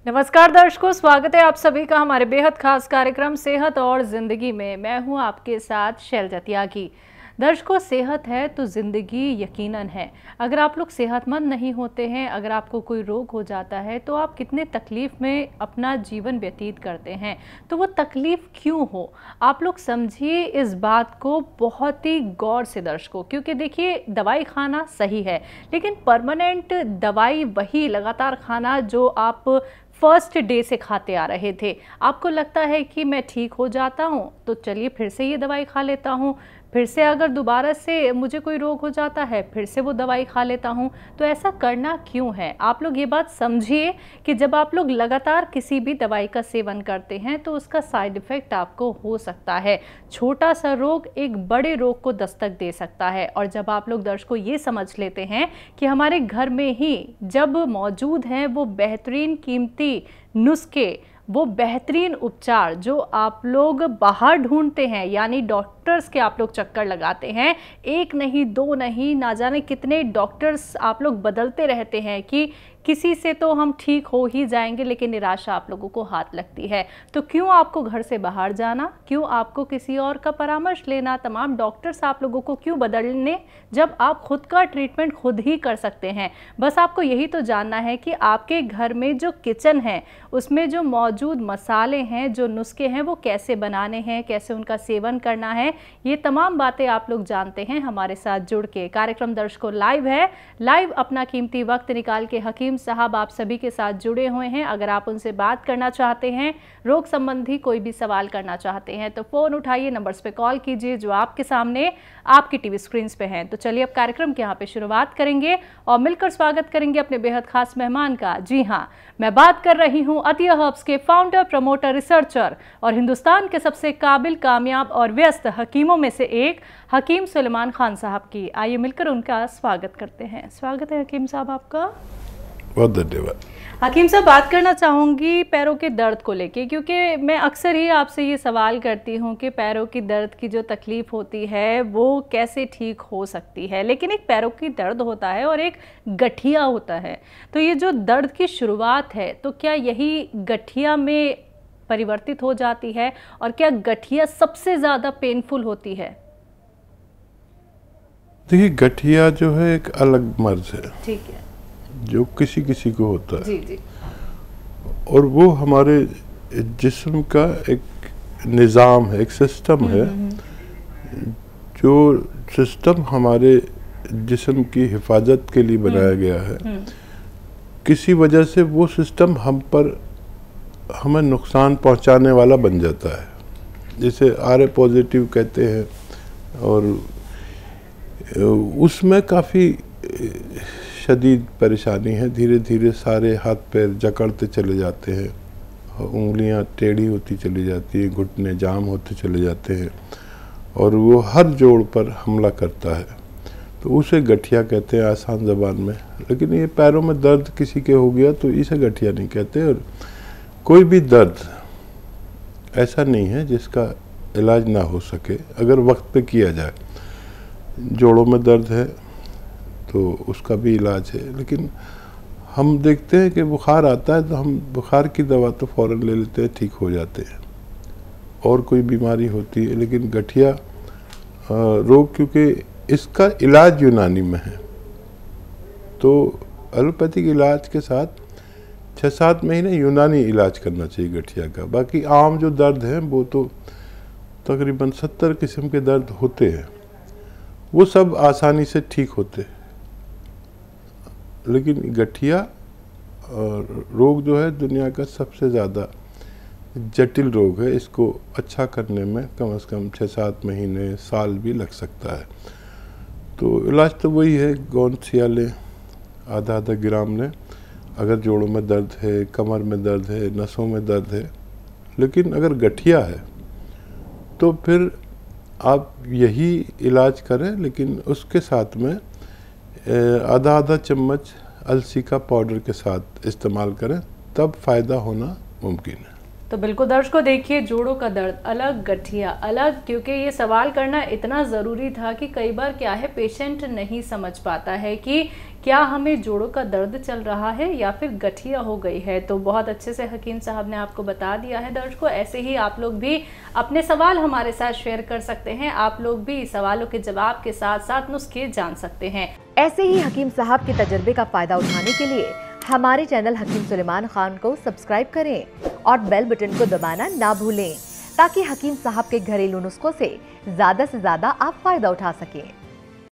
नमस्कार दर्शकों, स्वागत है आप सभी का हमारे बेहद खास कार्यक्रम सेहत और ज़िंदगी में। मैं हूं आपके साथ शैलजा त्यागी। दर्शकों, सेहत है तो ज़िंदगी यकीनन है। अगर आप लोग सेहतमंद नहीं होते हैं, अगर आपको कोई रोग हो जाता है तो आप कितने तकलीफ़ में अपना जीवन व्यतीत करते हैं। तो वो तकलीफ़ क्यों हो, आप लोग समझिए इस बात को बहुत ही गौर से दर्शकों, क्योंकि देखिए दवाई खाना सही है, लेकिन परमानेंट दवाई वही लगातार खाना जो आप फर्स्ट डे से खाते आ रहे थे। आपको लगता है कि मैं ठीक हो जाता हूँ तो चलिए फिर से ये दवाई खा लेता हूँ, फिर से अगर दोबारा से मुझे कोई रोग हो जाता है फिर से वो दवाई खा लेता हूँ। तो ऐसा करना क्यों है? आप लोग ये बात समझिए कि जब आप लोग लगातार किसी भी दवाई का सेवन करते हैं तो उसका साइड इफ़ेक्ट आपको हो सकता है। छोटा सा रोग एक बड़े रोग को दस्तक दे सकता है। और जब आप लोग दर्शकों ये समझ लेते हैं कि हमारे घर में ही जब मौजूद हैं वो बेहतरीन कीमती नुस्खे, वो बेहतरीन उपचार जो आप लोग बाहर ढूंढते हैं, यानी डॉक्टर्स के आप लोग चक्कर लगाते हैं, एक नहीं दो नहीं, ना जाने कितने डॉक्टर्स आप लोग बदलते रहते हैं कि किसी से तो हम ठीक हो ही जाएंगे, लेकिन निराशा आप लोगों को हाथ लगती है। तो क्यों आपको घर से बाहर जाना, क्यों आपको किसी और का परामर्श लेना, तमाम डॉक्टर्स आप लोगों को क्यों बदलने, जब आप खुद का ट्रीटमेंट खुद ही कर सकते हैं। बस आपको यही तो जानना है कि आपके घर में जो किचन है उसमें जो मौजूद मसाले हैं, जो नुस्खे हैं, वो कैसे बनाने हैं, कैसे उनका सेवन करना है, ये तमाम बातें आप लोग जानते हैं हमारे साथ जुड़ के। कार्यक्रम दर्शकों लाइव है, लाइव अपना कीमती वक्त निकाल के हकीम साहब आप सभी के साथ जुड़े हुए हैं। अगर आप उनसे बात करना चाहते हैं, रोग संबंधी कोई भी सवाल करना चाहते हैं, तो फ़ोन उठाइए, नंबर्स पे कॉल कीजिए जो आपके सामने आपकी टीवी स्क्रीन पे हैं। तो चलिए अब कार्यक्रम के यहाँ पे शुरुआत करेंगे और मिलकर स्वागत करेंगे अपने बेहद खास मेहमान का। जी हाँ, मैं बात कर रही हूँ अतिया हर्ब्स के फाउंडर, प्रमोटर, रिसर्चर और हिंदुस्तान के सबसे काबिल, कामयाब और व्यस्त हकीमों में से एक हकीम सुलेमान खान साहब की। आइए मिलकर उनका स्वागत करते हैं। स्वागत है हकीम साहब आपका। बहुत धन्यवाद। हकीम साहब, बात करना चाहूँगी पैरों के दर्द को लेके, क्योंकि मैं अक्सर ही आपसे ये सवाल करती हूँ कि पैरों की दर्द की जो तकलीफ़ होती है वो कैसे ठीक हो सकती है। लेकिन एक पैरों की दर्द होता है और एक गठिया होता है, तो ये जो दर्द की शुरुआत है तो क्या यही गठिया में परिवर्तित हो जाती है, और क्या गठिया सबसे ज़्यादा पेनफुल होती है? देखिए, गठिया जो है एक अलग मर्ज है, ठीक है, जो किसी किसी को होता है। जी जी। और वो हमारे जिस्म का एक निज़ाम है, एक सिस्टम है, जो सिस्टम हमारे जिस्म की हिफाजत के लिए बनाया गया है। किसी वजह से वो सिस्टम हमें नुकसान पहुंचाने वाला बन जाता है, जिसे आर पॉजिटिव कहते हैं। और उसमें काफ़ी शदीद परेशानी है। धीरे धीरे सारे हाथ पैर जकड़ते चले जाते हैं, उंगलियां टेढ़ी होती चली जाती हैं, घुटने जाम होते चले जाते हैं, और वो हर जोड़ पर हमला करता है। तो उसे गठिया कहते हैं आसान ज़बान में। लेकिन ये पैरों में दर्द किसी के हो गया तो इसे गठिया नहीं कहते। और कोई भी दर्द ऐसा नहीं है जिसका इलाज ना हो सके अगर वक्त पे किया जाए। जोड़ों में दर्द है तो उसका भी इलाज है। लेकिन हम देखते हैं कि बुखार आता है तो हम बुखार की दवा तो फ़ौरन ले लेते हैं, ठीक हो जाते हैं। और कोई बीमारी होती है, लेकिन गठिया रोग, क्योंकि इसका इलाज यूनानी में है, तो एलोपैथिक इलाज के साथ 6-7 महीने यूनानी इलाज करना चाहिए गठिया का। बाकी आम जो दर्द हैं वो तो तकरीबन 70 किस्म के दर्द होते हैं, वो सब आसानी से ठीक होते हैं। लेकिन गठिया रोग जो है दुनिया का सबसे ज़्यादा जटिल रोग है। इसको अच्छा करने में कम से कम 6-7 महीने, साल भी लग सकता है। तो इलाज तो वही है, गोंद सियाले आधा ग्राम लें अगर जोड़ों में दर्द है, कमर में दर्द है, नसों में दर्द है। लेकिन अगर गठिया है तो फिर आप यही इलाज करें, लेकिन उसके साथ में आधा चम्मच अलसी का पाउडर के साथ इस्तेमाल करें, तब फ़ायदा होना मुमकिन है। तो बिल्कुल दर्शकों, देखिए जोड़ों का दर्द अलग, गठिया अलग, क्योंकि ये सवाल करना इतना ज़रूरी था कि कई बार क्या है पेशेंट नहीं समझ पाता है कि क्या हमें जोड़ों का दर्द चल रहा है या फिर गठिया हो गई है। तो बहुत अच्छे से हकीम साहब ने आपको बता दिया है दर्शकों। ऐसे ही आप लोग भी अपने सवाल हमारे साथ शेयर कर सकते हैं। आप लोग भी सवालों के जवाब के साथ साथ नुस्खे जान सकते हैं। ऐसे ही हकीम साहब के तजर्बे का फायदा उठाने के लिए हमारे चैनल हकीम सुलेमान खान को सब्सक्राइब करें और बेल बटन को दबाना ना भूलें, ताकि हकीम साहब के घरेलू नुस्खों से ज्यादा आप फायदा उठा सकें।